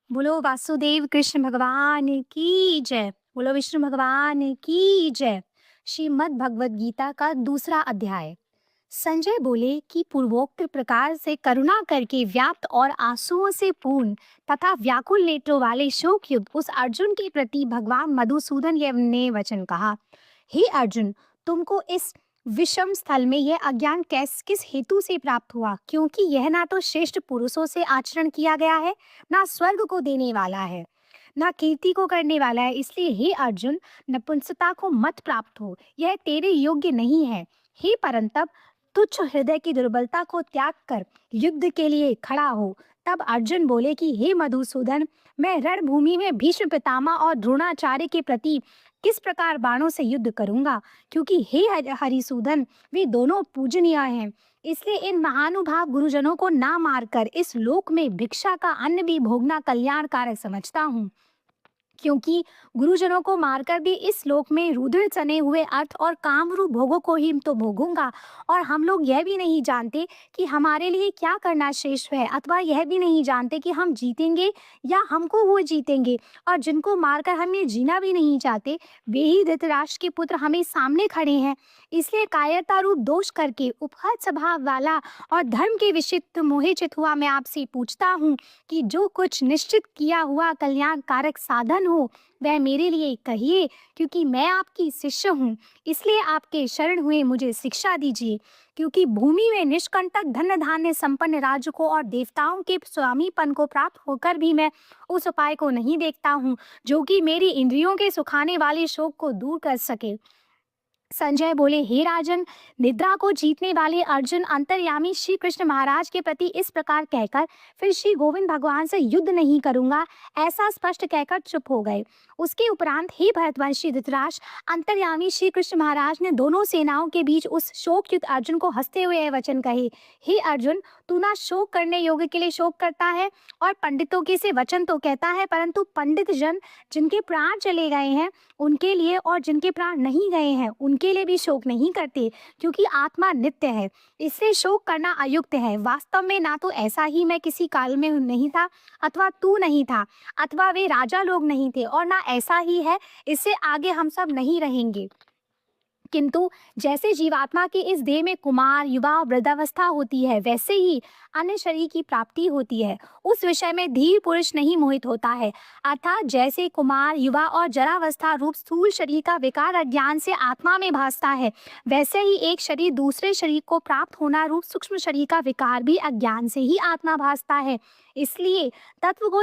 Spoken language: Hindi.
बोलो वासुदेव कृष्ण भगवान की जय। बोलो विष्णु भगवान की जय। श्रीमद् भगवद गीता का दूसरा अध्याय। संजय बोले कि पूर्वोक्त प्रकार से करुणा करके व्याप्त और आंसुओं से पूर्ण तथा व्याकुल नेत्रों वाले शोक युक्त उस अर्जुन के प्रति भगवान मधुसूदन ने वचन कहा। हे अर्जुन, तुमको इस विषम स्थल में यह अज्ञान किस हेतु से प्राप्त हुआ? क्योंकि यह ना तो श्रेष्ठ पुरुषों से आचरण किया गया है, ना स्वर्ग को देने वाला है, ना कीर्ति को करने वाला है। इसलिए हे अर्जुन, नपुंसकता को मत प्राप्त हो, यह तेरे योग्य नहीं है। हे परंतप, तुच्छ हृदय की दुर्बलता को त्याग कर युद्ध के लिए खड़ा हो। तब अर्जुन बोले कि हे मधुसूदन, मैं रणभूमि में भीष्म पितामह और द्रोणाचार्य के प्रति किस प्रकार बाणों से युद्ध करूंगा? क्योंकि हे हरिसूदन, वे दोनों पूजनीय हैं। इसलिए इन महानुभाव गुरुजनों को ना मारकर इस लोक में भिक्षा का अन्न भी भोगना कल्याणकारक समझता हूँ। क्योंकि गुरुजनों को मारकर भी इस श्लोक में रुधिर सने हुए अर्थ और कामरूप भोगों को ही तो भोगूंगा। और हम लोग यह भी नहीं जानते कि हमारे लिए क्या करना श्रेष्ठ है, अथवा यह भी नहीं जानते कि हम जीतेंगे या हमको वो जीतेंगे। और जिनको मारकर हम ये जीना भी नहीं चाहते, वे ही धृतराष्ट्र के पुत्र हमें सामने खड़े हैं। इसलिए कायरता रूप दोष करके उपहत स्वभाव वाला और धर्म के विषित मोहित हुआ मैं आपसे पूछता हूँ कि जो कुछ निश्चित किया हुआ कल्याणकारक साधन हो वह मेरे लिए कहिए, क्योंकि मैं आपकी शिष्य हूँ। इसलिए आपके शरण हुए मुझे शिक्षा दीजिए। क्योंकि भूमि में निष्कंटक धन धान्य संपन्न राज्य को और देवताओं के स्वामीपन को प्राप्त होकर भी मैं उस उपाय को नहीं देखता हूँ जो कि मेरी इंद्रियों के सुखाने वाले शोक को दूर कर सके। संजय बोले, हे राजन, निद्रा को जीतने वाले अर्जुन अंतर्यामी श्री कृष्ण महाराज के प्रति इस प्रकार कहकर फिर श्री गोविंद भगवान से युद्ध नहीं करूंगा ऐसा स्पष्ट कहकर चुप हो गए। उसके उपरांत हे भरतवंशी धृतराष्ट्र, अंतर्यामी श्री कृष्ण महाराज ने दोनों सेनाओं के बीच उस शोकयुक्त अर्जुन को हंसते हुए यह वचन कहे। हे अर्जुन, तू ना शोक करने योग्य के लिए शोक करता है और पंडितों के से वचन तो कहता है, परंतु पंडित जन जिनके प्राण चले गए हैं उनके लिए और जिनके प्राण नहीं गए हैं उनके लिए भी शोक नहीं करते, क्योंकि आत्मा नित्य है। इससे शोक करना अयुक्त है। वास्तव में ना तो ऐसा ही मैं किसी काल में नहीं था, अथवा तू नहीं था, अथवा वे राजा लोग नहीं थे, और ना ऐसा ही है इससे आगे हम सब नहीं रहेंगे। किंतु जैसे जीवात्मा के इस देह में कुमार युवा वृद्धावस्था होती है, वैसे ही अन्य शरीर की प्राप्ति होती है। उस विषय में धीर पुरुष नहीं मोहित होता है। अर्थात जैसे कुमार युवा और जरावस्था रूप स्थूल शरीर का विकार अज्ञान से आत्मा में भासता है, वैसे ही एक शरीर दूसरे शरीर को प्राप्त होना रूप सूक्ष्म शरीर का विकार भी अज्ञान से ही आत्मा भासता है। इसलिए तत्व को